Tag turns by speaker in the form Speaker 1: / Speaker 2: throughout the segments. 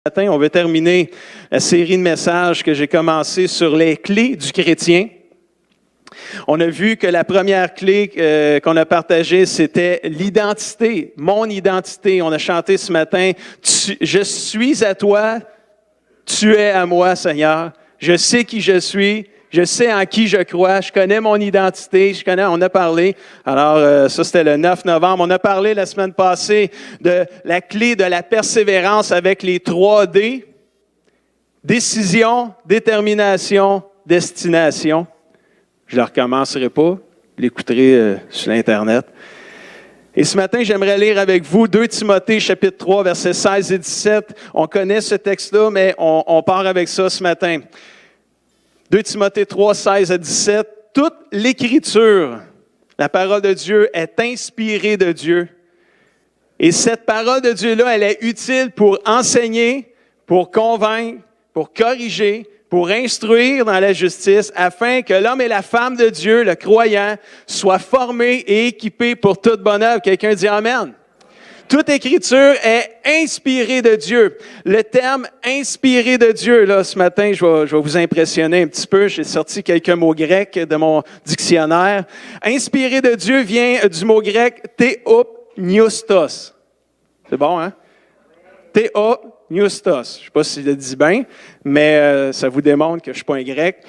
Speaker 1: matin, on veut terminer la série de messages que j'ai commencé sur les clés du chrétien. On a vu que la première clé qu'on a partagée, c'était l'identité, mon identité. On a chanté ce matin, je suis à toi, tu es à moi, Seigneur. Je sais qui je suis. Je sais en qui je crois, je connais mon identité, on a parlé. Alors, ça, c'était le 9 novembre. On a parlé la semaine passée de la clé de la persévérance avec les 3 D. Décision, détermination, destination. Je ne le recommencerai pas, vous l'écouterez sur l'Internet. Et ce matin, j'aimerais lire avec vous 2 Timothée, chapitre 3, versets 16 et 17. On connaît ce texte-là, mais on part avec ça ce matin. 2 Timothée 3, 16 à 17, toute l'Écriture, la parole de Dieu, est inspirée de Dieu. Et cette parole de Dieu-là, elle est utile pour enseigner, pour convaincre, pour corriger, pour instruire dans la justice, afin que l'homme et la femme de Dieu, le croyant, soient formés et équipés pour toute bonne œuvre. Quelqu'un dit Amen. Toute Écriture est inspirée de Dieu. Le terme « inspiré de Dieu », là, ce matin, je vais vous impressionner un petit peu. J'ai sorti quelques mots grecs de mon dictionnaire. Inspiré de Dieu vient du mot grec « theopneustos ». C'est bon, hein? Theopneustos. Je ne sais pas si je le dis bien, mais ça vous démontre que je ne suis pas un grec.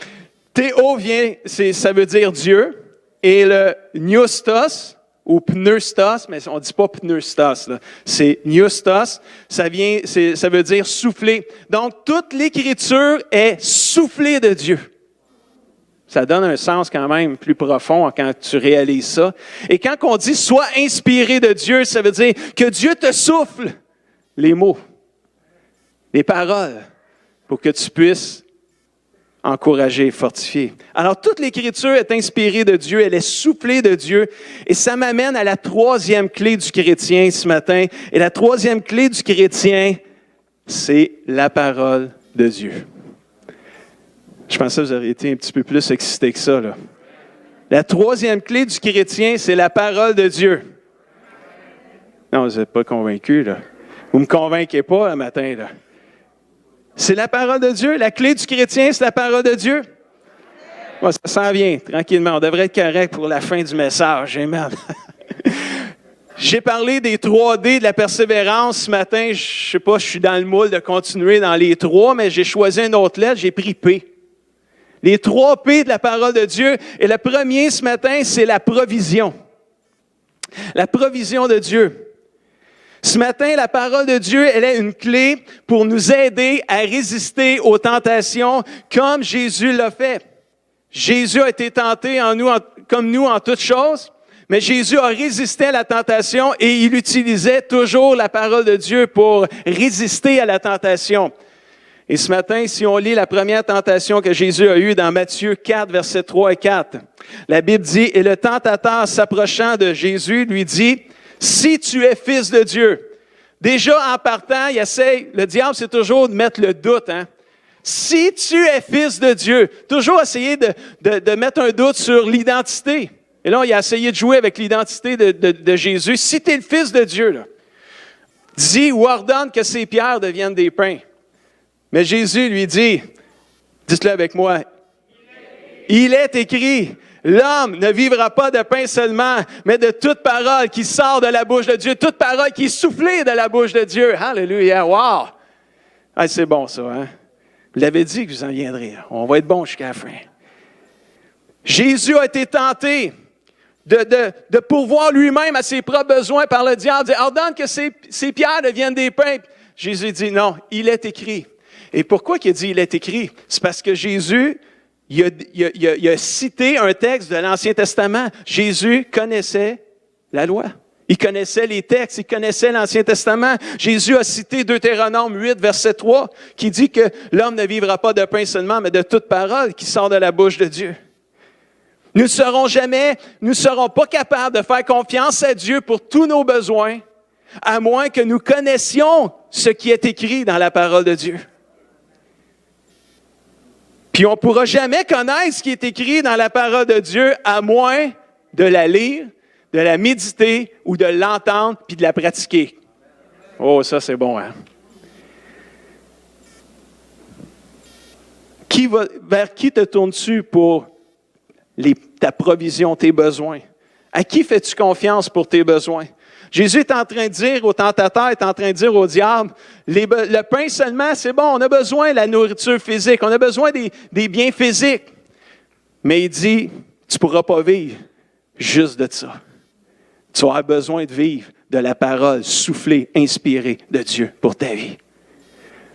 Speaker 1: Théo ça veut dire Dieu, et le neustos, ou pneustos, mais on ne dit pas pneustos, là. C'est neustos, ça veut dire souffler. Donc, toute l'Écriture est soufflée de Dieu. Ça donne un sens quand même plus profond quand tu réalises ça. Et quand on dit « sois inspiré de Dieu », ça veut dire que Dieu te souffle les mots, les paroles, pour que tu puisses encourager, fortifier. Alors, toute l'Écriture est inspirée de Dieu, elle est soufflée de Dieu, et ça m'amène à la 3e clé du chrétien ce matin. Et la 3e clé du chrétien, c'est la parole de Dieu. Je pensais que vous auriez été un petit peu plus excités que ça, là. La 3e clé du chrétien, c'est la parole de Dieu. Non, vous n'êtes pas convaincus, là. Vous ne me convainquez pas, le matin, là. C'est la parole de Dieu. La clé du chrétien, c'est la parole de Dieu. Bon, ça s'en vient, tranquillement. On devrait être correct pour la fin du message. Amen. J'ai parlé des 3D de la persévérance ce matin. Je ne sais pas, je suis dans le moule de continuer dans les 3, mais j'ai choisi une autre lettre, j'ai pris P. Les 3 P de la parole de Dieu. Et le premier ce matin, c'est la provision. La provision de Dieu. Ce matin, la parole de Dieu, elle est une clé pour nous aider à résister aux tentations comme Jésus l'a fait. Jésus a été tenté comme nous en toutes choses, mais Jésus a résisté à la tentation et il utilisait toujours la parole de Dieu pour résister à la tentation. Et ce matin, si on lit la première tentation que Jésus a eue dans Matthieu 4, versets 3 et 4, la Bible dit « Et le tentateur s'approchant de Jésus lui dit, « Si tu es fils de Dieu. » Déjà, en partant, le diable, c'est toujours de mettre le doute, hein. Si tu es fils de Dieu, toujours essayer de mettre un doute sur l'identité. Et là, il a essayé de jouer avec l'identité de Jésus. Si tu es le fils de Dieu, là, dis ou ordonne que ces pierres deviennent des pains. Mais Jésus lui dit, dites-le avec moi, il est écrit. L'homme ne vivra pas de pain seulement, mais de toute parole qui sort de la bouche de Dieu, toute parole qui est soufflée de la bouche de Dieu. Alléluia, wow! Ah, c'est bon ça, hein? Vous l'avez dit que vous en viendrez. On va être bon jusqu'à la fin. Jésus a été tenté de pourvoir lui-même à ses propres besoins par le diable. Il dit, ordonne que ces pierres deviennent des pains. Jésus dit, non, il est écrit. Et pourquoi il a dit, il est écrit? C'est parce que Jésus... Il a cité un texte de l'Ancien Testament. Jésus connaissait la loi. Il connaissait les textes, il connaissait l'Ancien Testament. Jésus a cité Deutéronome 8, verset 3, qui dit que l'homme ne vivra pas de pain seulement, mais de toute parole qui sort de la bouche de Dieu. Nous ne serons pas capables de faire confiance à Dieu pour tous nos besoins, à moins que nous connaissions ce qui est écrit dans la parole de Dieu. Puis on ne pourra jamais connaître ce qui est écrit dans la parole de Dieu à moins de la lire, de la méditer ou de l'entendre puis de la pratiquer. Oh, ça c'est bon, hein? Vers qui te tournes-tu pour ta provision, tes besoins? À qui fais-tu confiance pour tes besoins? Jésus est en train de dire au tentateur, est en train de dire au diable, le pain seulement, c'est bon, on a besoin de la nourriture physique, on a besoin des biens physiques. Mais il dit, tu ne pourras pas vivre juste de ça. Tu vas avoir besoin de vivre de la parole soufflée, inspirée de Dieu pour ta vie.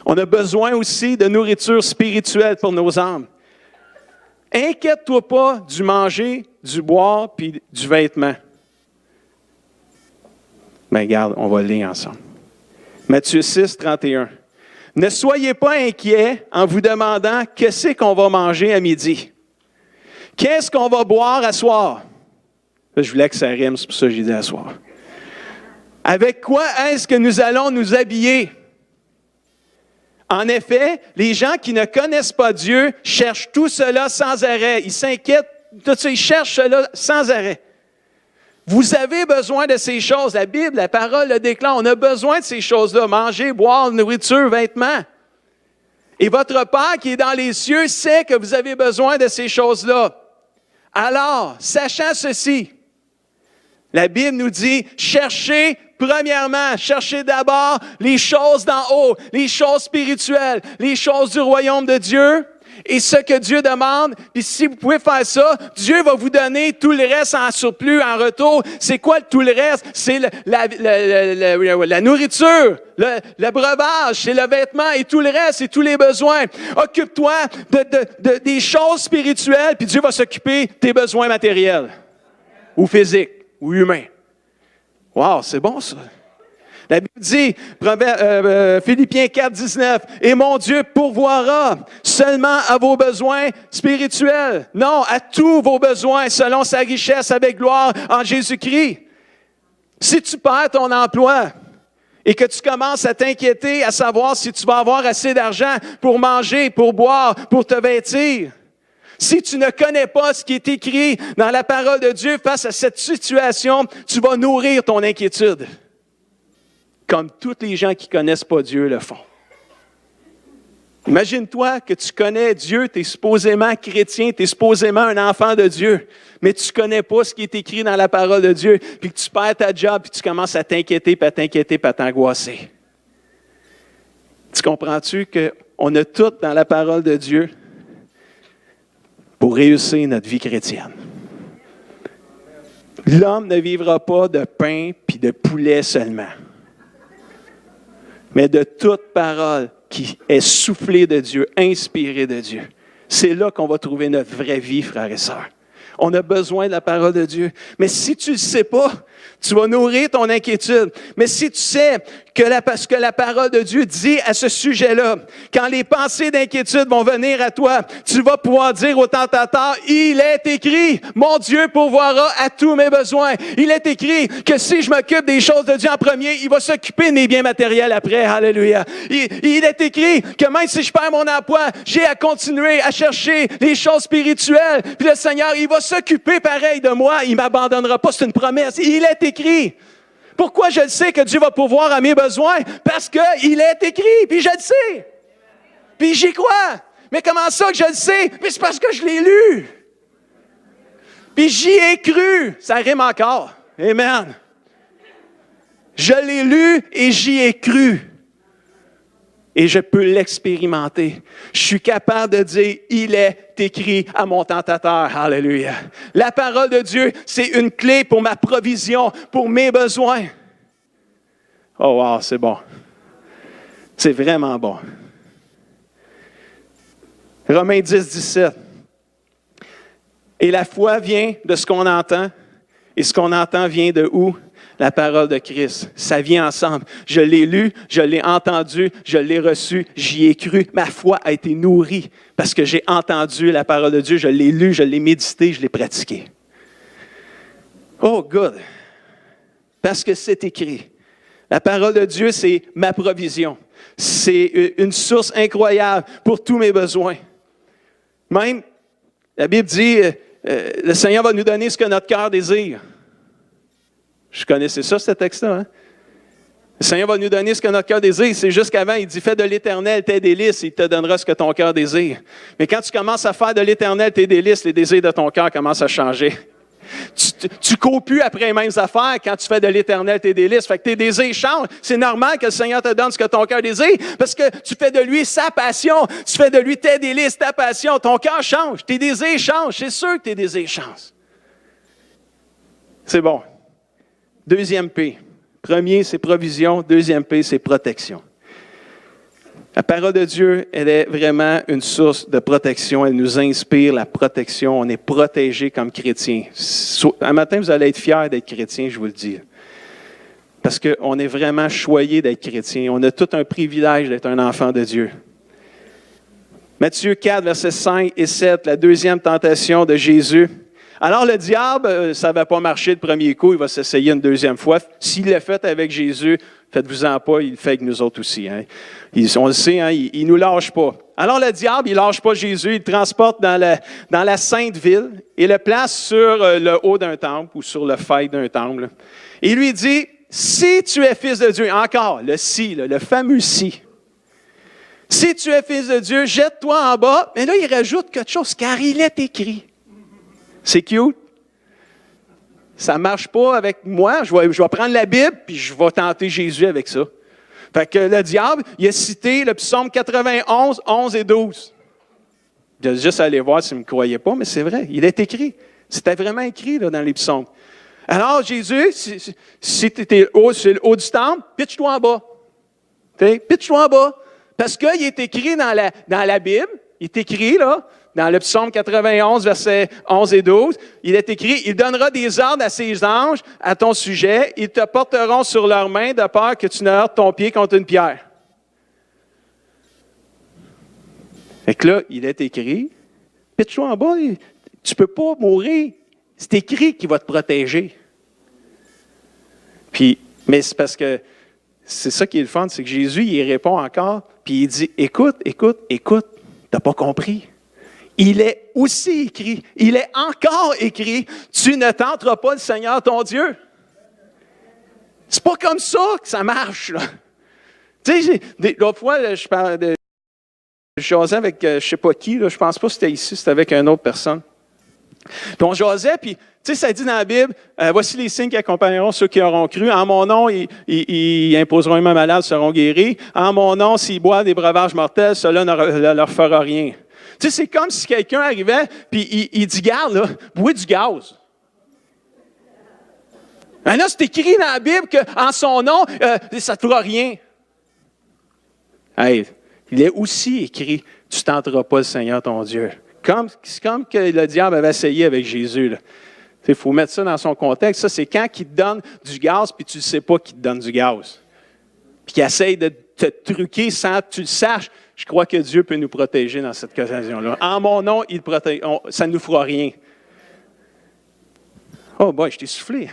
Speaker 1: On a besoin aussi de nourriture spirituelle pour nos âmes. Inquiète-toi pas du manger, du boire puis du vêtement. Mais regarde, on va le lire ensemble. Matthieu 6, 31. Ne soyez pas inquiets en vous demandant qu'est-ce qu'on va manger à midi. Qu'est-ce qu'on va boire à soir? Je voulais que ça rime, c'est pour ça que j'ai dit à soir. Avec quoi est-ce que nous allons nous habiller? En effet, les gens qui ne connaissent pas Dieu cherchent tout cela sans arrêt. Ils s'inquiètent, tout ça, ils cherchent cela sans arrêt. Vous avez besoin de ces choses. La Bible, la parole le déclare. On a besoin de ces choses-là. Manger, boire, nourriture, vêtements. Et votre Père qui est dans les cieux sait que vous avez besoin de ces choses-là. Alors, sachant ceci, la Bible nous dit, cherchez d'abord les choses d'en haut, les choses spirituelles, les choses du royaume de Dieu et ce que Dieu demande. Puis si vous pouvez faire ça, Dieu va vous donner tout le reste en surplus, en retour. C'est quoi tout le reste? C'est la nourriture, le breuvage, c'est le vêtement et tout le reste, c'est tous les besoins. Occupe-toi des choses spirituelles, puis Dieu va s'occuper de tes besoins matériels ou physiques ou humains. Wow, c'est bon ça. La Bible dit, Philippiens 4, 19, « Et mon Dieu pourvoira seulement à vos besoins spirituels. » Non, à tous vos besoins selon sa richesse avec gloire en Jésus-Christ. Si tu perds ton emploi et que tu commences à t'inquiéter à savoir si tu vas avoir assez d'argent pour manger, pour boire, pour te vêtir, si tu ne connais pas ce qui est écrit dans la parole de Dieu face à cette situation, tu vas nourrir ton inquiétude. Comme tous les gens qui ne connaissent pas Dieu le font. Imagine-toi que tu connais Dieu, tu es supposément chrétien, tu es supposément un enfant de Dieu, mais tu ne connais pas ce qui est écrit dans la parole de Dieu, puis que tu perds ta job, puis tu commences à t'inquiéter, puis à t'angoisser. Tu comprends-tu qu'on a tout dans la parole de Dieu pour réussir notre vie chrétienne? L'homme ne vivra pas de pain puis de poulet seulement, mais de toute parole qui est soufflée de Dieu, inspirée de Dieu. C'est là qu'on va trouver notre vraie vie, frères et sœurs. On a besoin de la parole de Dieu. Mais si tu ne le sais pas, tu vas nourrir ton inquiétude. Mais si tu sais ce que la parole de Dieu dit à ce sujet-là, quand les pensées d'inquiétude vont venir à toi, tu vas pouvoir dire au tentateur, « Il est écrit, mon Dieu pourvoira à tous mes besoins. » Il est écrit que si je m'occupe des choses de Dieu en premier, il va s'occuper de mes biens matériels après. Alléluia. Il est écrit que même si je perds mon emploi, j'ai à continuer à chercher les choses spirituelles. Puis le Seigneur, il va s'occuper pareil de moi. Il ne m'abandonnera pas. C'est une promesse. Il est écrit. Pourquoi je le sais que Dieu va pourvoir à mes besoins? Parce qu'il est écrit, puis je le sais. Puis j'y crois. Mais comment ça que je le sais? Puis c'est parce que je l'ai lu. Puis j'y ai cru. Ça rime encore. Amen. Je l'ai lu et j'y ai cru. Et je peux l'expérimenter. Je suis capable de dire, il est écrit à mon tentateur. Alléluia. La parole de Dieu, c'est une clé pour ma provision, pour mes besoins. Oh wow, c'est bon. C'est vraiment bon. Romains 10, 17. Et la foi vient de ce qu'on entend. Et ce qu'on entend vient de où? La parole de Christ. Ça vient ensemble. Je l'ai lu, je l'ai entendu, je l'ai reçu, j'y ai cru. Ma foi a été nourrie parce que j'ai entendu la parole de Dieu, je l'ai lu, je l'ai médité, je l'ai pratiqué. Oh, good. Parce que c'est écrit. La parole de Dieu, c'est ma provision. C'est une source incroyable pour tous mes besoins. Même, la Bible dit, le Seigneur va nous donner ce que notre cœur désire. Je connaissais ça, ce texte-là. Hein? Le Seigneur va nous donner ce que notre cœur désire. C'est juste qu'avant, il dit, fais de l'Éternel tes délices, il te donnera ce que ton cœur désire. Mais quand tu commences à faire de l'Éternel tes délices, les désirs de ton cœur commencent à changer. Tu cours plus après les mêmes affaires quand tu fais de l'Éternel tes délices. Fait que tes désirs changent. C'est normal que le Seigneur te donne ce que ton cœur désire parce que tu fais de lui sa passion. Tu fais de lui tes délices, ta passion. Ton cœur change. Tes désirs changent. C'est sûr que tes désirs changent. C'est bon. Deuxième P. Premier, c'est provision. Deuxième P, c'est protection. La parole de Dieu, elle est vraiment une source de protection. Elle nous inspire la protection. On est protégé comme chrétiens. Un matin, vous allez être fiers d'être chrétien, je vous le dis. Parce qu'on est vraiment choyé d'être chrétien. On a tout un privilège d'être un enfant de Dieu. Matthieu 4, versets 5 et 7, la deuxième tentation de Jésus. Alors le diable, ça ne va pas marcher le premier coup, il va s'essayer une deuxième fois. S'il l'a fait avec Jésus, faites-vous-en pas, il le fait avec nous autres aussi. Hein. On le sait, hein, il ne nous lâche pas. Alors le diable, il ne lâche pas Jésus, il le transporte dans la sainte ville et le place sur le haut d'un temple ou sur le faille d'un temple. Et il lui dit, si tu es fils de Dieu, encore le si, le fameux si. Si tu es fils de Dieu, jette-toi en bas. Mais là, il rajoute quelque chose, car il est écrit. C'est cute. Ça ne marche pas avec moi. Je vais prendre la Bible puis je vais tenter Jésus avec ça. Fait que le diable, il a cité le psaume 91, 11 et 12. Je vais juste aller voir s'il ne me croyait pas, mais c'est vrai. Il est écrit. C'était vraiment écrit là, dans les psaumes. Alors, Jésus, si tu es sur le haut du temple, pitche-toi en bas. Pitche-toi en bas. Parce qu'il est écrit dans la Bible, il est écrit là, dans le psaume 91, versets 11 et 12, il est écrit, « Il donnera des ordres à ses anges à ton sujet, ils te porteront sur leurs mains de peur que tu ne heurtes ton pied contre une pierre. » Fait que là, il est écrit, « Pitche-toi en bas, tu ne peux pas mourir. C'est écrit qu'il va te protéger. » Mais c'est parce que c'est ça qui est le fun, c'est que Jésus, il répond encore, puis il dit, « Écoute, tu n'as pas compris. » Il est aussi écrit, il est encore écrit, tu ne tenteras pas le Seigneur ton Dieu. C'est pas comme ça que ça marche, là. Tu sais, l'autre fois, je parlais de jasais avec je ne sais pas qui, là, je pense pas que c'était ici, c'était avec une autre personne. Puis on jasait, puis tu sais, ça dit dans la Bible, voici les signes qui accompagneront ceux qui auront cru. En mon nom, ils imposeront les mains malades, seront guéris. En mon nom, s'ils boivent des breuvages mortels, cela ne leur fera rien. Tu sais, c'est comme si quelqu'un arrivait puis il dit, garde, là, bois du gaz. Ben là, c'est écrit dans la Bible qu'en son nom, ça ne te fera rien. Hey, il est aussi écrit, tu ne tenteras pas le Seigneur ton Dieu. C'est comme que le diable avait essayé avec Jésus. Il faut mettre ça dans son contexte. Ça, c'est quand il te donne du gaz puis tu ne sais pas qu'il te donne du gaz. Puis qu'il essaye de te truquer sans que tu le saches. Je crois que Dieu peut nous protéger dans cette occasion-là. En mon nom, il protège. Ça ne nous fera rien. Oh, boy, je t'ai soufflé.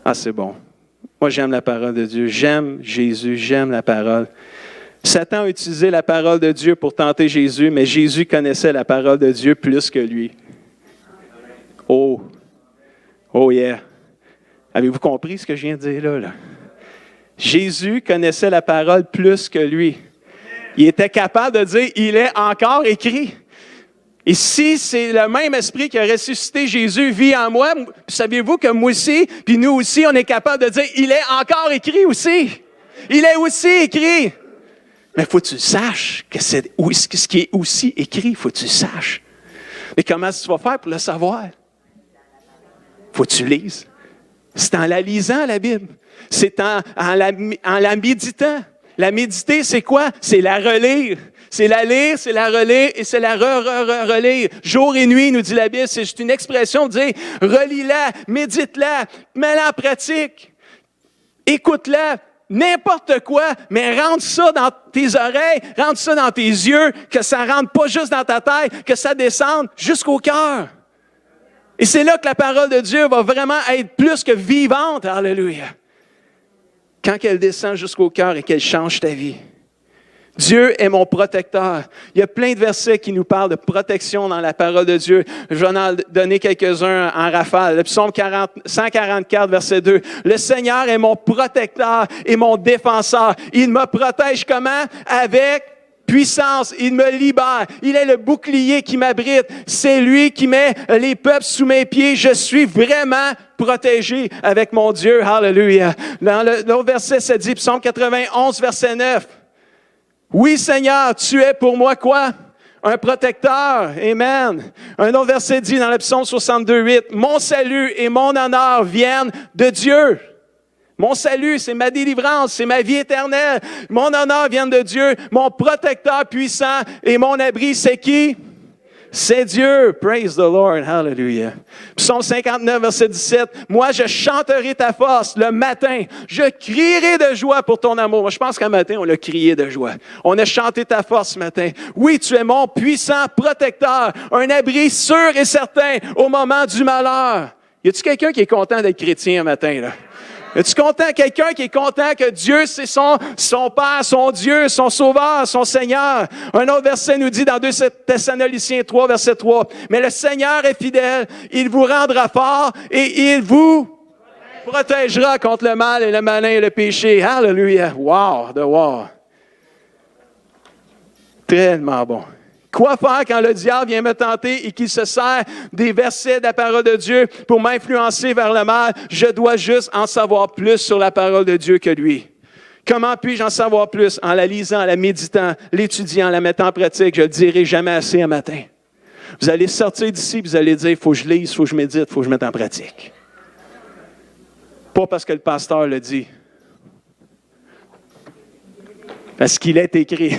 Speaker 1: Ah, c'est bon. Moi, j'aime la parole de Dieu. J'aime Jésus. J'aime la parole. Satan a utilisé la parole de Dieu pour tenter Jésus, mais Jésus connaissait la parole de Dieu plus que lui. Oh yeah. Avez-vous compris ce que je viens de dire là? Jésus connaissait la parole plus que lui. Il était capable de dire, il est encore écrit. Et si c'est le même esprit qui a ressuscité Jésus vit en moi, saviez-vous que moi aussi, puis nous aussi, on est capable de dire, il est encore écrit aussi. Il est aussi écrit. Mais il faut que tu saches que c'est ce qui est aussi écrit, il faut que tu saches. Mais comment tu vas faire pour le savoir? Il faut que tu lises. C'est en la lisant, la Bible. C'est en la méditant. La méditer, c'est quoi? C'est la relire. C'est la lire, c'est la relire et c'est la relire. Jour et nuit, nous dit la Bible, c'est juste une expression de dire, relis-la, médite-la, mets-la en pratique, écoute-la, n'importe quoi, mais rentre ça dans tes oreilles, rentre ça dans tes yeux, que ça rentre pas juste dans ta tête, que ça descende jusqu'au cœur. Et c'est là que la parole de Dieu va vraiment être plus que vivante, alléluia. Quand elle descend jusqu'au cœur et qu'elle change ta vie. Dieu est mon protecteur. Il y a plein de versets qui nous parlent de protection dans la parole de Dieu. Je vais en donner quelques-uns en rafale. Le psaume 144, verset 2. Le Seigneur est mon protecteur et mon défenseur. Il me protège comment? Avec puissance. Il me libère. Il est le bouclier qui m'abrite. C'est lui qui met les peuples sous mes pieds. Je suis vraiment protégé avec mon Dieu. Hallelujah. Dans l'autre verset, ça dit, psaume 91, verset 9. Oui, Seigneur, tu es pour moi quoi? Un protecteur. Amen. Un autre verset dit dans le psaume 62, 8, mon salut et mon honneur viennent de Dieu. Mon salut, c'est ma délivrance, c'est ma vie éternelle. Mon honneur vient de Dieu. Mon protecteur puissant et mon abri, c'est qui? C'est Dieu. Praise the Lord. Hallelujah. Psaume 59, verset 17. Moi, je chanterai ta force le matin. Je crierai de joie pour ton amour. Moi, je pense qu'un matin, on l'a crié de joie. On a chanté ta force ce matin. Oui, tu es mon puissant protecteur. Un abri sûr et certain au moment du malheur. Y a-t-il quelqu'un qui est content d'être chrétien un matin, là? Es-tu content? Quelqu'un qui est content que Dieu, c'est son Père, son Dieu, son Sauveur, son Seigneur. Un autre verset nous dit dans 2 Thessaloniciens 3, verset 3, « Mais le Seigneur est fidèle, il vous rendra fort et il vous protégera contre le mal et le malin et le péché. » Hallelujah! Wow! Wow! Tellement bon. Quoi faire quand le diable vient me tenter et qu'il se sert des versets de la parole de Dieu pour m'influencer vers le mal? Je dois juste en savoir plus sur la parole de Dieu que lui. Comment puis-je en savoir plus? En la lisant, en la méditant, l'étudiant, en la mettant en pratique. Je ne le dirai jamais assez un matin. Vous allez sortir d'ici et vous allez dire, il faut que je lise, il faut que je médite, il faut que je mette en pratique. Pas parce que le pasteur le dit. Parce qu'il est écrit.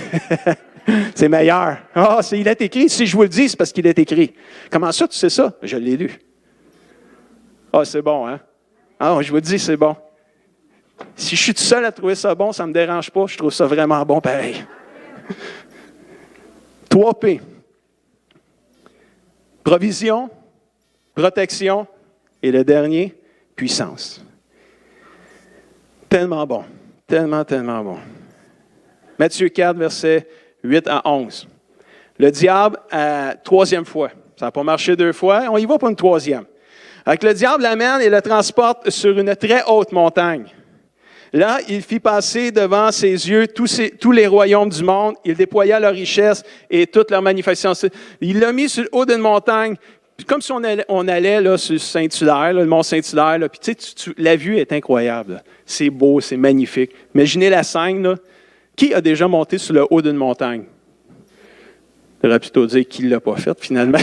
Speaker 1: C'est meilleur. Ah, il est écrit. Si je vous le dis, c'est parce qu'il est écrit. Comment ça, tu sais ça? Je l'ai lu. Ah, c'est bon, hein? Ah, je vous le dis, c'est bon. Si je suis tout seul à trouver ça bon, ça ne me dérange pas. Je trouve ça vraiment bon, pareil. 3P. Provision, protection et le dernier, puissance. Tellement bon. Tellement bon. Matthieu 4, verset 8 à 11. Le diable, troisième fois. Ça n'a pas marché 2 fois, on y va pour une 3e. Donc, le diable l'amène et le transporte sur une très haute montagne. Là, il fit passer devant ses yeux tous les royaumes du monde. Il déploya leur richesse et toutes leurs manifestations. Il l'a mis sur le haut d'une montagne, comme si on allait là, sur Saint-Hilaire, le mont Saint-Hilaire. Là, puis, tu sais, la vue est incroyable. Là. C'est beau, c'est magnifique. Imaginez la scène, là. Qui a déjà monté sur le haut d'une montagne? J'aurais plutôt dire qui ne l'a pas fait, finalement.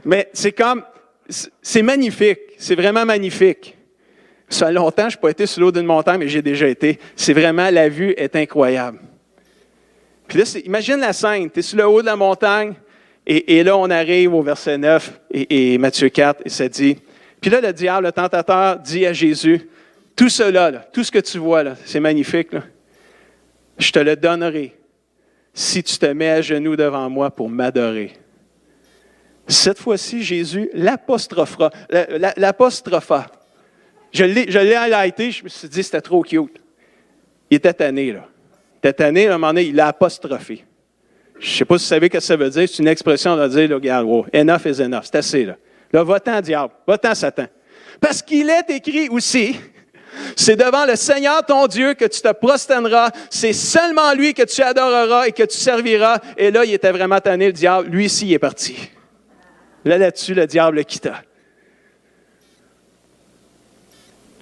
Speaker 1: Mais c'est magnifique. C'est vraiment magnifique. Ça fait longtemps que je n'ai pas été sur le haut d'une montagne, mais j'ai déjà été. C'est vraiment, la vue est incroyable. Puis là, imagine la scène. Tu es sur le haut de la montagne, et là, on arrive au verset 9, et Matthieu 4, et ça dit, puis là, le diable, le tentateur, dit à Jésus, tout cela, là, tout ce que tu vois, là, c'est magnifique, là. Je te le donnerai si tu te mets à genoux devant moi pour m'adorer. Cette fois-ci, Jésus l'apostropha. Je l'ai highlighté, je me suis dit c'était trop cute. Il était tanné, là. Il était tanné, à un moment donné, il l'a apostrophé. Je ne sais pas si vous savez ce que ça veut dire. C'est une expression de dire, là, regarde, wow, enough is enough. C'est assez, là. Là, va-t'en, diable. Va-t'en, Satan. Parce qu'il est écrit aussi, c'est devant le Seigneur ton Dieu que tu te prosterneras. C'est seulement lui que tu adoreras et que tu serviras. Et là, il était vraiment tanné, le diable. Lui ici, il est parti. Là-dessus, le diable le quitta.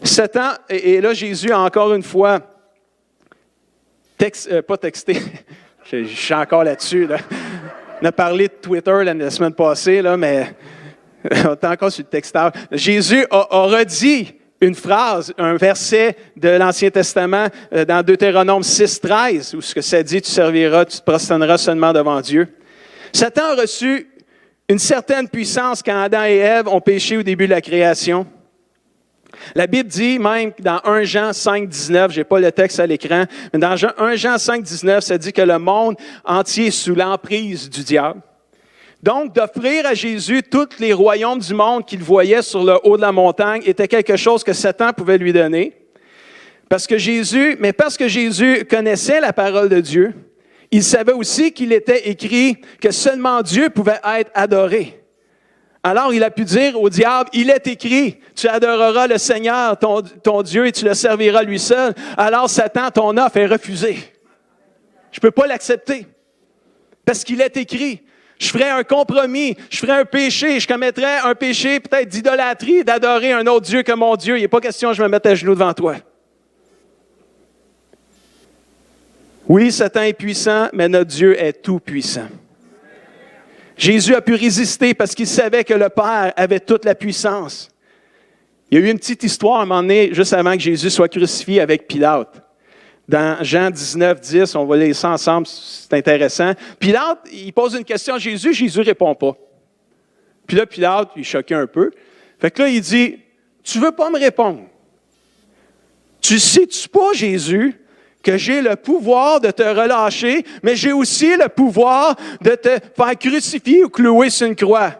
Speaker 1: Satan, et là, Jésus a encore une fois, pas texté, je suis encore là-dessus. Là. On a parlé de Twitter la semaine passée, là, mais on est encore sur le texteur. Jésus a redit une phrase, un verset de l'Ancien Testament dans Deutéronome 6, 13, où ce que ça dit, tu serviras, tu te prosterneras seulement devant Dieu. Satan a reçu une certaine puissance quand Adam et Ève ont péché au début de la création. La Bible dit même dans 1 Jean 5, 19, je n'ai pas le texte à l'écran, mais dans 1 Jean 5, 19, ça dit que le monde entier est sous l'emprise du diable. Donc, d'offrir à Jésus tous les royaumes du monde qu'il voyait sur le haut de la montagne était quelque chose que Satan pouvait lui donner. Parce que Jésus connaissait la parole de Dieu, il savait aussi qu'il était écrit que seulement Dieu pouvait être adoré. Alors il a pu dire au diable, il est écrit, tu adoreras le Seigneur, ton Dieu, et tu le serviras lui seul. Alors Satan, ton offre est refusée. Je ne peux pas l'accepter. Parce qu'il est écrit. Je ferais un compromis, je ferais un péché, je commettrais un péché peut-être d'idolâtrie, d'adorer un autre Dieu que mon Dieu. Il n'est pas question que je me mette à genoux devant toi. Oui, Satan est puissant, mais notre Dieu est tout puissant. Jésus a pu résister parce qu'il savait que le Père avait toute la puissance. Il y a eu une petite histoire à un moment donné, juste avant que Jésus soit crucifié avec Pilate. Dans Jean 19, 10, on va lire ça ensemble, c'est intéressant. Pilate, il pose une question à Jésus, Jésus ne répond pas. Puis là, Pilate, il est choqué un peu. Fait que là, il dit, tu ne veux pas me répondre. Tu sais-tu pas, Jésus, que j'ai le pouvoir de te relâcher, mais j'ai aussi le pouvoir de te faire crucifier ou clouer sur une croix.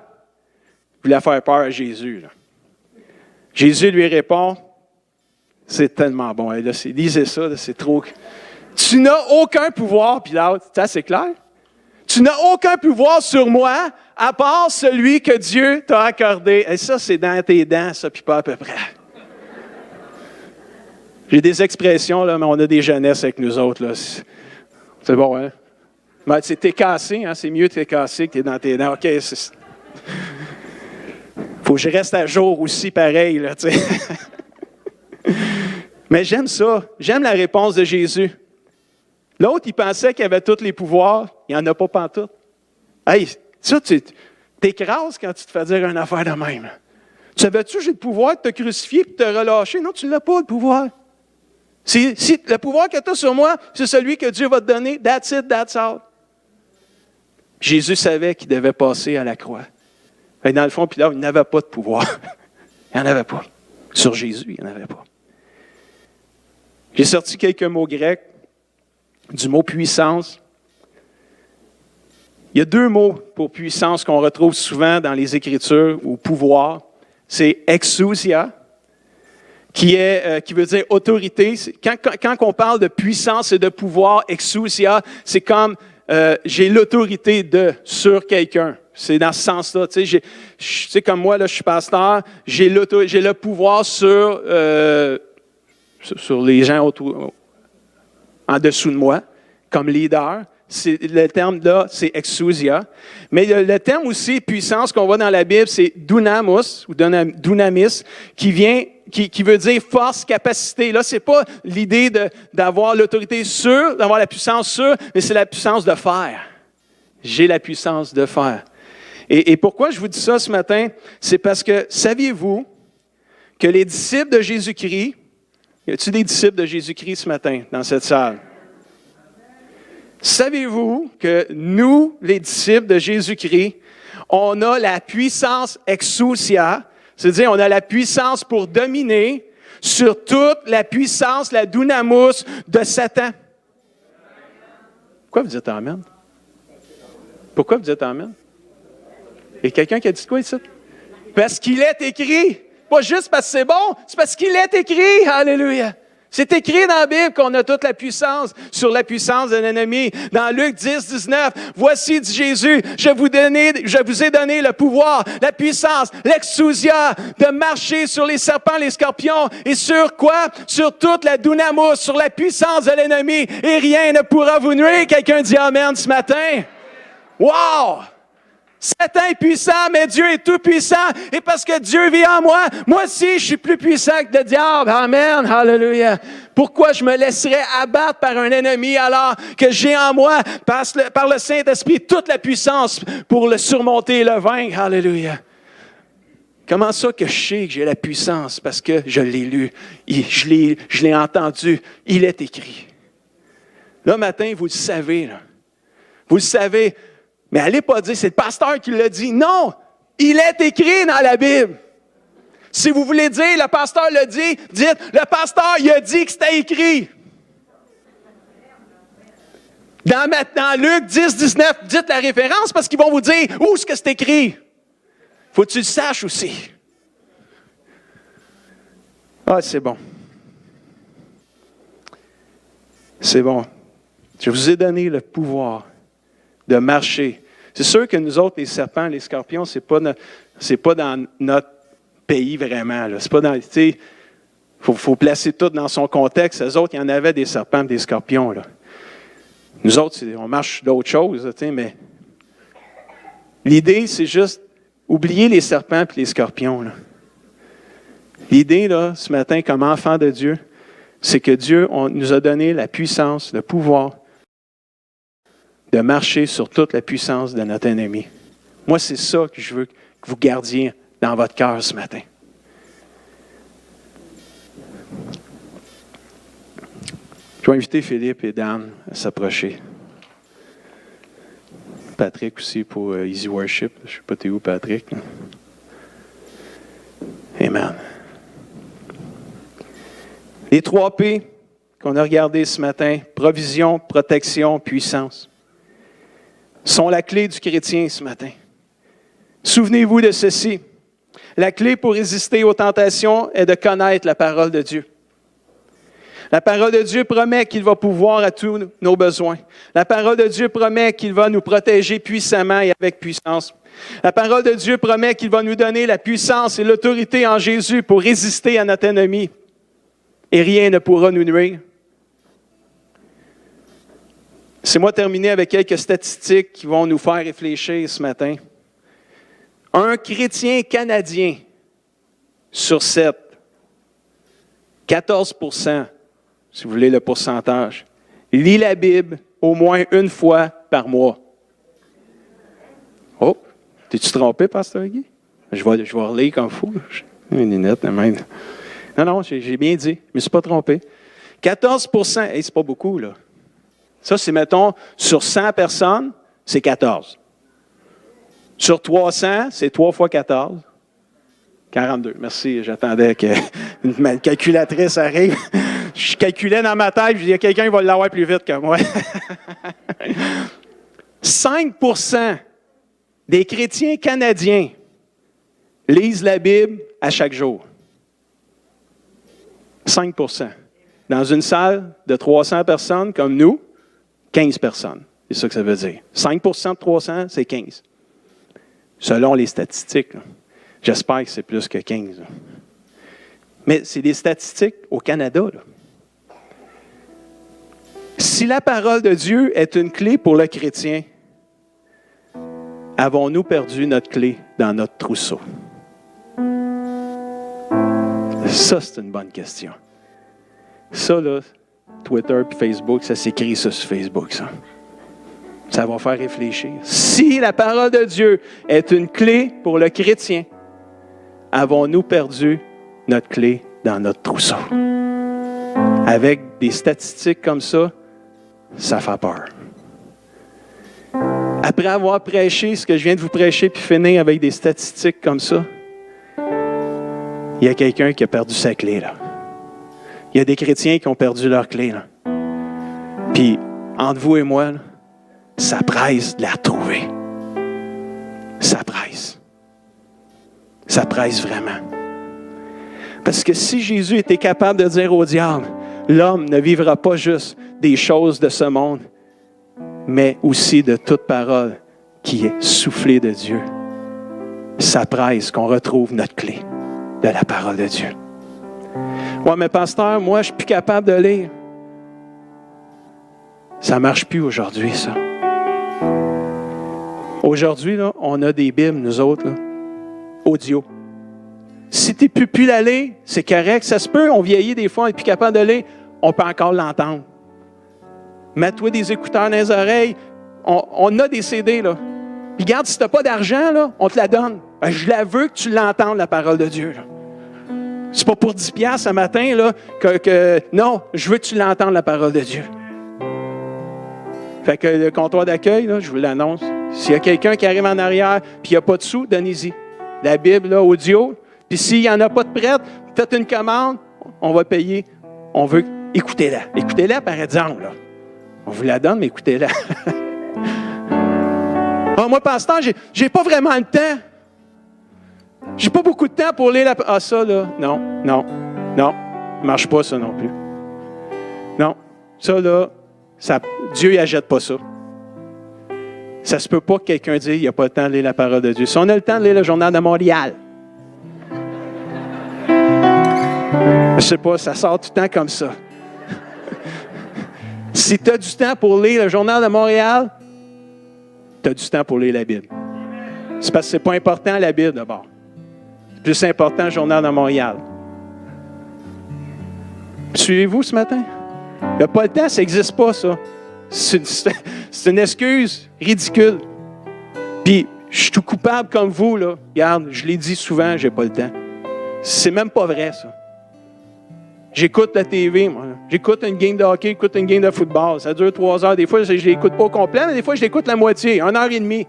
Speaker 1: Il voulait faire peur à Jésus. Là. Jésus lui répond, c'est tellement bon. Là, lisez ça, là, c'est trop... Tu n'as aucun pouvoir, Pilate. Ça, c'est clair? Tu n'as aucun pouvoir sur moi, à part celui que Dieu t'a accordé. Et ça, c'est dans tes dents, ça, puis pas à peu près. J'ai des expressions, là, mais on a des jeunesses avec nous autres. Là. C'est bon, hein? Mais t'es cassé, hein? C'est mieux que t'es cassé que t'es dans tes dents. OK, faut que je reste à jour aussi, pareil, là, tu sais. Mais j'aime ça. J'aime la réponse de Jésus. L'autre, il pensait qu'il avait tous les pouvoirs. Il n'y en a pas pantoute. Hey, ça, tu t'écrases quand tu te fais dire une affaire de même. Tu savais-tu que j'ai le pouvoir de te crucifier et de te relâcher? Non, tu ne l'as pas, le pouvoir. Si le pouvoir que tu as sur moi, c'est celui que Dieu va te donner. That's it, that's all. Jésus savait qu'il devait passer à la croix. Et dans le fond, puis là, il n'avait pas de pouvoir. Il n'en avait pas. Sur Jésus, il n'en avait pas. J'ai sorti quelques mots grecs, du mot puissance. Il y a deux mots pour puissance qu'on retrouve souvent dans les Écritures, ou pouvoir. C'est exousia, qui veut dire autorité. Quand on parle de puissance et de pouvoir, exousia, c'est comme j'ai l'autorité sur quelqu'un. C'est dans ce sens-là. Tu sais, comme moi, là, je suis pasteur, j'ai le pouvoir sur les gens autour, en dessous de moi, comme leader. Le terme là, c'est exousia. Mais le terme aussi puissance qu'on voit dans la Bible, c'est dunamos ou dunamis, qui veut dire force, capacité. Là, c'est pas l'idée d'avoir l'autorité sur, d'avoir la puissance sur, mais c'est la puissance de faire. J'ai la puissance de faire. Et pourquoi je vous dis ça ce matin? C'est parce que, saviez-vous que les disciples de Jésus-Christ, y a-t-il des disciples de Jésus-Christ ce matin dans cette salle? Savez-vous que nous, les disciples de Jésus-Christ, on a la puissance exousia, c'est-à-dire on a la puissance pour dominer sur toute la puissance, la dunamos de Satan. Pourquoi vous dites Amen? Pourquoi vous dites Amen? Il y a quelqu'un qui a dit quoi ici? Parce qu'il est écrit. Pas juste parce que c'est bon, c'est parce qu'il est écrit. Alléluia. C'est écrit dans la Bible qu'on a toute la puissance sur la puissance de l'ennemi. Dans Luc 10, 19, voici, dit Jésus, je vous ai donné le pouvoir, la puissance, l'exousia, de marcher sur les serpents, les scorpions, et sur quoi? Sur toute la dunamos, sur la puissance de l'ennemi, et rien ne pourra vous nuire. Quelqu'un dit Amen ce matin? Wow! Satan est puissant, mais Dieu est tout puissant. Et parce que Dieu vit en moi, moi aussi, je suis plus puissant que le diable. Amen. Hallelujah. Pourquoi je me laisserais abattre par un ennemi alors que j'ai en moi, par le Saint-Esprit, toute la puissance pour le surmonter et le vaincre? Hallelujah. Comment ça que je sais que j'ai la puissance? Parce que je l'ai lu, je l'ai entendu, il est écrit. Là, matin, vous le savez. Là. Vous le savez. Mais allez pas dire, c'est le pasteur qui l'a dit. Non, il est écrit dans la Bible. Si vous voulez dire, le pasteur l'a dit, dites, le pasteur, il a dit que c'était écrit. Dans Luc 10, 19, dites la référence parce qu'ils vont vous dire où est-ce que c'est écrit. Faut que tu le saches aussi. Ah, c'est bon. C'est bon. Je vous ai donné le pouvoir de marcher. C'est sûr que nous autres, les serpents, les scorpions, c'est pas dans notre pays vraiment. Là. C'est pas dans. Faut placer tout dans son contexte. Eux autres, il y en avait des serpents et des scorpions. Là. Nous autres, on marche sur d'autres choses, mais l'idée, c'est juste oublier les serpents et les scorpions. Là. L'idée, là, ce matin, comme enfant de Dieu, c'est que Dieu nous a donné la puissance, le pouvoir de marcher sur toute la puissance de notre ennemi. Moi, c'est ça que je veux que vous gardiez dans votre cœur ce matin. Je vais inviter Philippe et Dan à s'approcher. Patrick aussi pour Easy Worship. Je ne sais pas t'es où, Patrick. Amen. Les 3 P qu'on a regardés ce matin, provision, protection, puissance, sont la clé du chrétien ce matin. Souvenez-vous de ceci. La clé pour résister aux tentations est de connaître la parole de Dieu. La parole de Dieu promet qu'il va pourvoir à tous nos besoins. La parole de Dieu promet qu'il va nous protéger puissamment et avec puissance. La parole de Dieu promet qu'il va nous donner la puissance et l'autorité en Jésus pour résister à notre ennemi. Et rien ne pourra nous nuire. Laissez-moi terminer avec quelques statistiques qui vont nous faire réfléchir ce matin. Un chrétien canadien sur 7, 14%, si vous voulez le pourcentage, lit la Bible au moins une fois par mois. Oh, t'es-tu trompé, Pasteur Guy? Je vais relire comme fou. J'ai une lunette, même. Non, j'ai bien dit. Je ne me suis pas trompé. 14%, hey, c'est pas beaucoup, là. Ça, c'est, mettons, sur 100 personnes, c'est 14. Sur 300, c'est 3 fois 14. 42. Merci, j'attendais que ma calculatrice arrive. Je calculais dans ma tête, je dis, quelqu'un qui va l'avoir plus vite que moi. 5% des chrétiens canadiens lisent la Bible à chaque jour. 5%. Dans une salle de 300 personnes comme nous, 15 personnes. C'est ça que ça veut dire. 5% de 300, c'est 15. Selon les statistiques. Là. J'espère que c'est plus que 15. Là. Mais c'est des statistiques au Canada. Là. Si la parole de Dieu est une clé pour le chrétien, avons-nous perdu notre clé dans notre trousseau? Ça, c'est une bonne question. Ça, là, Twitter et Facebook, ça s'écrit ça sur Facebook, ça. Ça va faire réfléchir. Si la parole de Dieu est une clé pour le chrétien, avons-nous perdu notre clé dans notre trousseau? Avec des statistiques comme ça, ça fait peur. Après avoir prêché ce que je viens de vous prêcher puis finir avec des statistiques comme ça, il y a quelqu'un qui a perdu sa clé, là. Il y a des chrétiens qui ont perdu leur clé, là. Puis, entre vous et moi, là, ça presse de la retrouver. Ça presse. Ça presse vraiment. Parce que si Jésus était capable de dire au diable, l'homme ne vivra pas juste des choses de ce monde, mais aussi de toute parole qui est soufflée de Dieu, ça presse qu'on retrouve notre clé de la parole de Dieu. Ouais, mais pasteur, moi, je ne suis plus capable de lire. Ça ne marche plus aujourd'hui, ça. Aujourd'hui, là, on a des Bibles, nous autres, là, audio. Si tu ne peux plus la lire, c'est correct. Ça se peut, on vieillit des fois, on n'est plus capable de lire. On peut encore l'entendre. Mets-toi des écouteurs dans les oreilles. On a des CD, là. Puis regarde, si tu n'as pas d'argent, là, on te la donne. Ben, je la veux que tu l'entendes, la parole de Dieu. Là. C'est pas pour 10 $ ce matin, là, non, je veux que tu l'entendes, la parole de Dieu. Fait que le comptoir d'accueil, là, je vous l'annonce. S'il y a quelqu'un qui arrive en arrière puis il n'y a pas de sous, donnez-y. La Bible, là, audio. Puis s'il n'y en a pas de prête, faites une commande, on va payer. On veut écoutez-la. Écoutez-la, par exemple. Là. On vous la donne, mais écoutez-la. Ah, moi, pasteur, j'ai pas vraiment le temps. J'ai pas beaucoup de temps pour lire la... Ah, ça, là, non. Ça marche pas, ça non plus. Non. Ça, là, Dieu n'achète pas ça. Ça se peut pas que quelqu'un dise qu'il n'y a pas le temps de lire la parole de Dieu. Si on a le temps de lire le Journal de Montréal, je sais pas, ça sort tout le temps comme ça. Si tu as du temps pour lire le Journal de Montréal, tu as du temps pour lire la Bible. C'est parce que ce n'est pas important la Bible d'abord. C'est plus important le Journal de Montréal. Suivez-vous ce matin? Il n'y a pas le temps, ça n'existe pas, ça. C'est une excuse ridicule. Puis, je suis tout coupable comme vous, là. Regarde, je l'ai dit souvent, j'ai pas le temps. C'est même pas vrai, ça. J'écoute la TV, moi. J'écoute une game de hockey, j'écoute une game de football. Ça dure 3 heures. Des fois, je ne l'écoute pas au complet, mais des fois, je l'écoute la moitié, 1h30.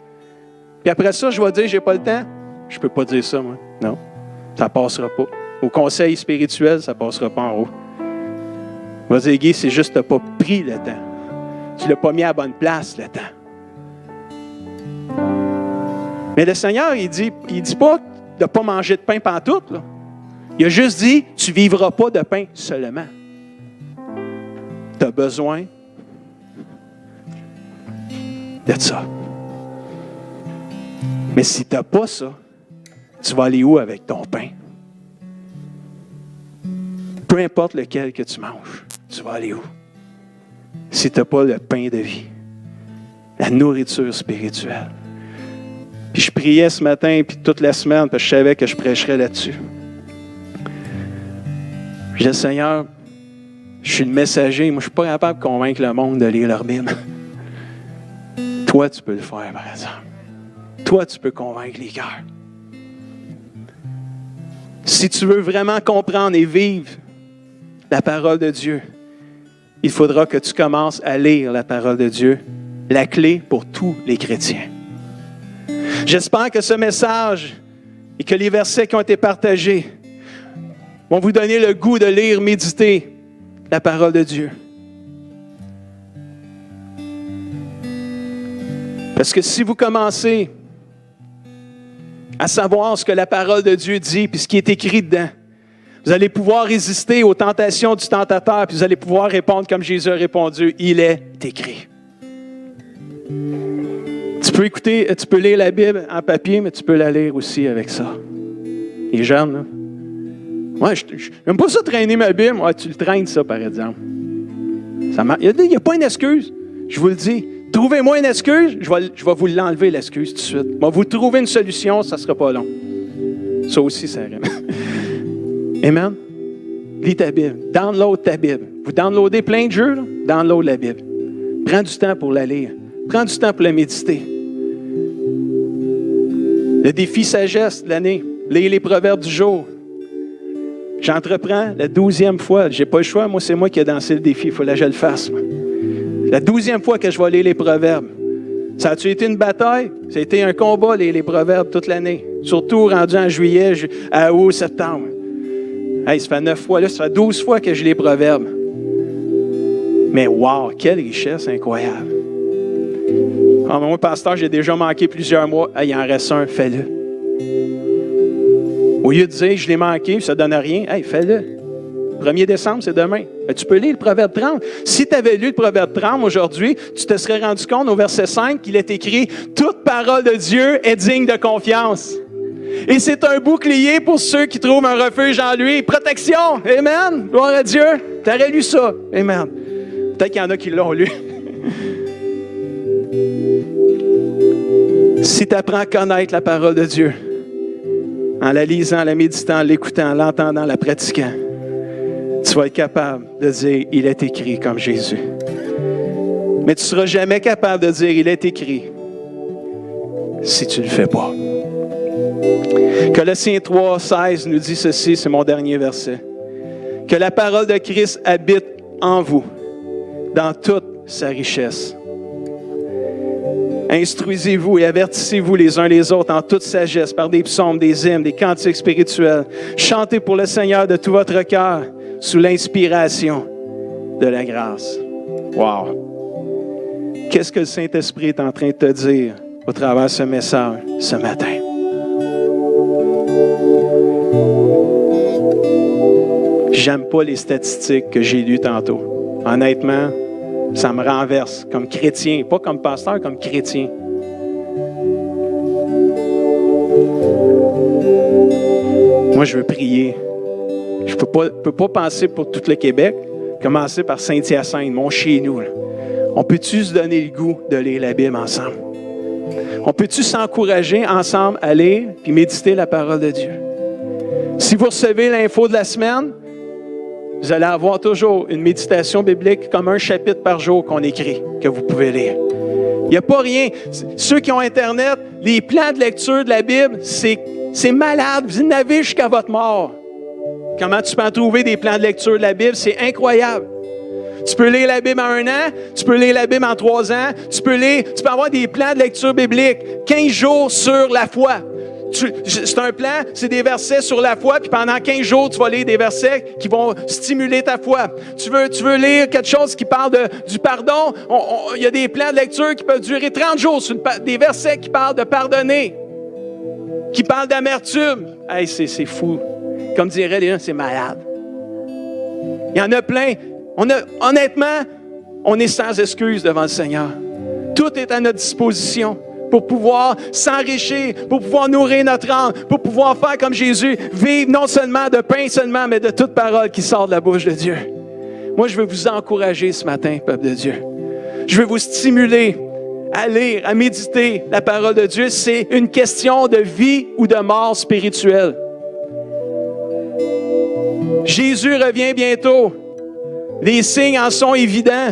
Speaker 1: Puis après ça, je vais dire, j'ai pas le temps. Je peux pas dire ça, moi. Non. Ça passera pas. Au conseil spirituel, ça passera pas en haut. On va dire, Guy, c'est juste que tu n'as pas pris le temps. Tu ne l'as pas mis à la bonne place, le temps. Mais le Seigneur, il dit pas de ne pas manger de pain pantoute, là. Il a juste dit, tu ne vivras pas de pain seulement. Tu as besoin de ça. Mais si tu n'as pas ça, tu vas aller où avec ton pain? Peu importe lequel que tu manges, tu vas aller où? Si tu n'as pas le pain de vie, la nourriture spirituelle. Puis je priais ce matin, puis toute la semaine, parce que je savais que je prêcherais là-dessus. Je disais, Seigneur, je suis le messager, moi je ne suis pas capable de convaincre le monde de lire leur Bible. Toi, tu peux le faire, par exemple. Toi, tu peux convaincre les cœurs. Si tu veux vraiment comprendre et vivre la parole de Dieu, il faudra que tu commences à lire la parole de Dieu, la clé pour tous les chrétiens. J'espère que ce message et que les versets qui ont été partagés vont vous donner le goût de lire, méditer la parole de Dieu. Parce que si vous commencez à savoir ce que la parole de Dieu dit puis ce qui est écrit dedans, vous allez pouvoir résister aux tentations du tentateur puis vous allez pouvoir répondre comme Jésus a répondu, il est écrit. Tu peux lire la Bible en papier, mais tu peux la lire aussi avec ça. Les jeunes, là. Ouais, j'aime pas ça traîner ma Bible. Ouais, tu le traînes, ça, par exemple. Il n'y a pas une excuse. Je vous le dis. Trouvez-moi une excuse, je vais vous l'enlever, l'excuse, tout de suite. Je vais vous trouver une solution, ça ne sera pas long. Ça aussi, ça arrive. Amen. Lis ta Bible. Download ta Bible. Vous downloadez plein de jeux, là? Download la Bible. Prends du temps pour la lire. Prends du temps pour la méditer. Le défi sagesse de l'année. Lire les proverbes du jour. J'entreprends la 12e fois. Je n'ai pas le choix. Moi, c'est moi qui ai dansé le défi. Il fallait que je le fasse. Moi. La 12e fois que je vais lire les proverbes. Ça a-tu été une bataille? Ça a été un combat, les proverbes, toute l'année. Surtout rendu en juillet, à août, septembre. Hey, ça fait 9 fois. Là, ça fait 12 fois que je lis les proverbes. Mais wow, quelle richesse incroyable. Ah, moi, pasteur, j'ai déjà manqué plusieurs mois. Hey, il en reste un, fais-le. Au lieu de dire, je l'ai manqué, ça ne donne rien, hey, fais-le. 1er décembre, c'est demain. Ben, tu peux lire le Proverbe 30. Si tu avais lu le Proverbe 30 aujourd'hui, tu te serais rendu compte au verset 5 qu'il est écrit « Toute parole de Dieu est digne de confiance. » Et c'est un bouclier pour ceux qui trouvent un refuge en lui. Protection. Amen. Gloire à Dieu. Tu aurais lu ça. Amen. Peut-être qu'il y en a qui l'ont lu. Si tu apprends à connaître la parole de Dieu, en la lisant, en la méditant, en l'écoutant, en l'entendant, en la pratiquant, tu vas être capable de dire « Il est écrit » comme Jésus. Mais tu ne seras jamais capable de dire « Il est écrit » si tu ne le fais pas. Colossiens 3, 16 nous dit ceci, c'est mon dernier verset. Que la parole de Christ habite en vous, dans toute sa richesse. Instruisez-vous et avertissez-vous les uns les autres en toute sagesse par des psaumes, des hymnes, des cantiques spirituels. Chantez pour le Seigneur de tout votre cœur sous l'inspiration de la grâce. Wow! Qu'est-ce que le Saint-Esprit est en train de te dire au travers de ce message ce matin? J'aime pas les statistiques que j'ai lues tantôt. Honnêtement, Ça me renverse comme chrétien, pas comme pasteur, comme chrétien. Moi, je veux prier. Je ne peux pas penser pour tout le Québec, commencer par Saint-Hyacinthe, mon chez-nous. Là. On peut-tu se donner le goût de lire la Bible ensemble? On peut-tu s'encourager ensemble à lire et méditer la parole de Dieu? Si vous recevez l'info de la semaine, vous allez avoir toujours une méditation biblique comme un chapitre par jour qu'on écrit, que vous pouvez lire. Il n'y a pas rien. Ceux qui ont Internet, les plans de lecture de la Bible, c'est malade. Vous en avez jusqu'à votre mort. Comment tu peux en trouver des plans de lecture de la Bible? C'est incroyable. Tu peux lire la Bible en 1 an, tu peux lire la Bible en 3 ans, tu peux avoir des plans de lecture biblique. 15 jours sur la foi. C'est un plan, c'est des versets sur la foi, puis pendant 15 jours, tu vas lire des versets qui vont stimuler ta foi. Tu veux lire quelque chose qui parle du pardon, il y a des plans de lecture qui peuvent durer 30 jours, des versets qui parlent de pardonner, qui parlent d'amertume. Hey, c'est fou. Comme diraient les gens, c'est malade. Il y en a plein. Honnêtement, on est sans excuse devant le Seigneur. Tout est à notre disposition pour pouvoir s'enrichir, pour pouvoir nourrir notre âme, pour pouvoir faire comme Jésus, vivre non seulement de pain seulement, mais de toute parole qui sort de la bouche de Dieu. Moi, je veux vous encourager ce matin, peuple de Dieu. Je veux vous stimuler à lire, à méditer la parole de Dieu. C'est une question de vie ou de mort spirituelle. Jésus revient bientôt. Les signes en sont évidents.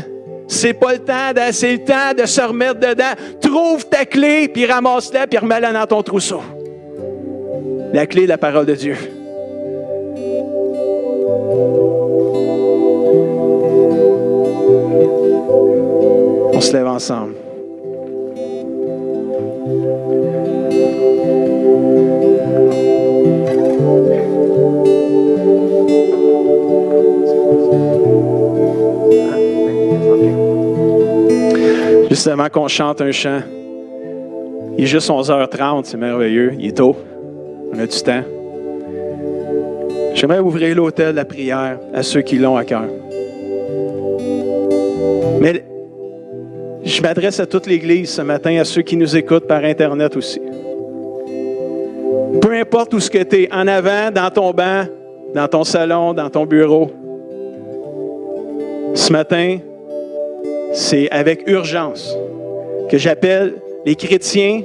Speaker 1: C'est pas le temps, c'est le temps de se remettre dedans. Trouve ta clé, puis ramasse-la, puis remets-la dans ton trousseau. La clé de la parole de Dieu. On se lève ensemble. Juste avant qu'on chante un chant, il est juste 11h30, c'est merveilleux, il est tôt, on a du temps. J'aimerais ouvrir l'autel de la prière à ceux qui l'ont à cœur. Mais je m'adresse à toute l'Église ce matin, à ceux qui nous écoutent par Internet aussi. Peu importe où ce que tu es, en avant, dans ton banc, dans ton salon, dans ton bureau, ce matin, c'est avec urgence que j'appelle les chrétiens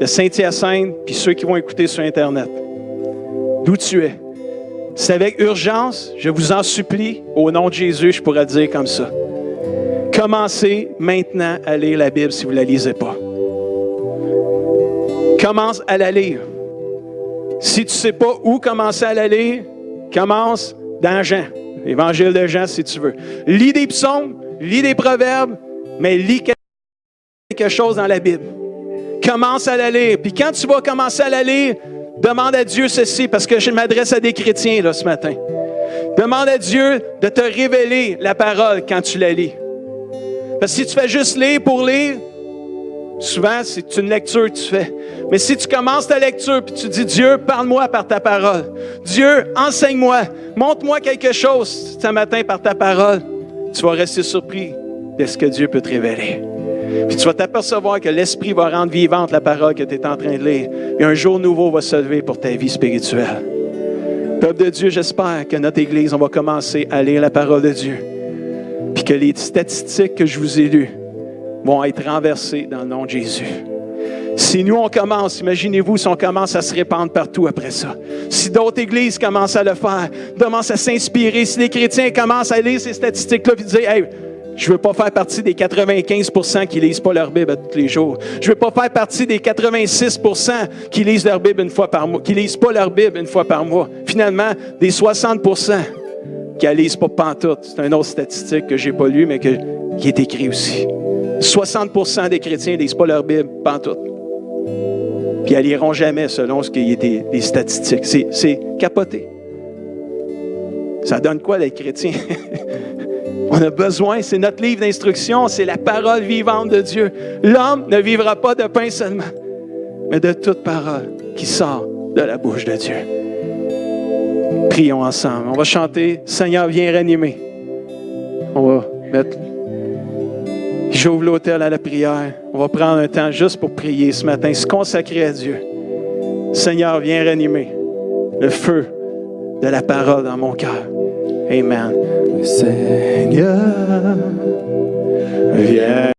Speaker 1: de Saint-Hyacinthe puis ceux qui vont écouter sur Internet. D'où tu es. C'est avec urgence, je vous en supplie, au nom de Jésus, je pourrais le dire comme ça. Commencez maintenant à lire la Bible si vous ne la lisez pas. Commence à la lire. Si tu ne sais pas où commencer à la lire, commence dans Jean, l'Évangile de Jean si tu veux. Lis des psaumes, lis des proverbes, mais lis quelque chose dans la Bible. Commence à la lire. Puis quand tu vas commencer à la lire, demande à Dieu ceci, parce que je m'adresse à des chrétiens là, ce matin. Demande à Dieu de te révéler la parole quand tu la lis. Parce que si tu fais juste lire pour lire, souvent c'est une lecture que tu fais. Mais si tu commences ta lecture puis tu dis, Dieu, parle-moi par ta parole. Dieu, enseigne-moi. Montre-moi quelque chose ce matin par ta parole. Tu vas rester surpris de ce que Dieu peut te révéler. Puis tu vas t'apercevoir que l'Esprit va rendre vivante la parole que tu es en train de lire. Et un jour nouveau va se lever pour ta vie spirituelle. Peuple de Dieu, j'espère que notre Église, on va commencer à lire la parole de Dieu. Puis que les statistiques que je vous ai lues vont être renversées dans le nom de Jésus. Si nous, on commence, imaginez-vous si on commence à se répandre partout après ça. Si d'autres églises commencent à le faire, commencent à s'inspirer, si les chrétiens commencent à lire ces statistiques-là et dire, hey, je ne veux pas faire partie des 95% qui ne lisent pas leur Bible tous les jours. Je ne veux pas faire partie des 86% qui lisent leur Bible une fois par mois, qui ne lisent pas leur Bible une fois par mois. Finalement, des 60% qui ne lisent pas pantoute. C'est une autre statistique que je n'ai pas lue, mais qui est écrit aussi. 60% des chrétiens ne lisent pas leur Bible pantoute. Puis elles liront jamais selon ce qui est des statistiques. C'est capoté. Ça donne quoi d'être chrétien? On a besoin, c'est notre livre d'instruction, c'est la parole vivante de Dieu. L'homme ne vivra pas de pain seulement, mais de toute parole qui sort de la bouche de Dieu. Prions ensemble. On va chanter « Seigneur, viens ranimer ». On va mettre J'ouvre l'autel à la prière. On va prendre un temps juste pour prier ce matin, se consacrer à Dieu. Seigneur, viens ranimer le feu de la parole dans mon cœur. Amen. Seigneur, viens.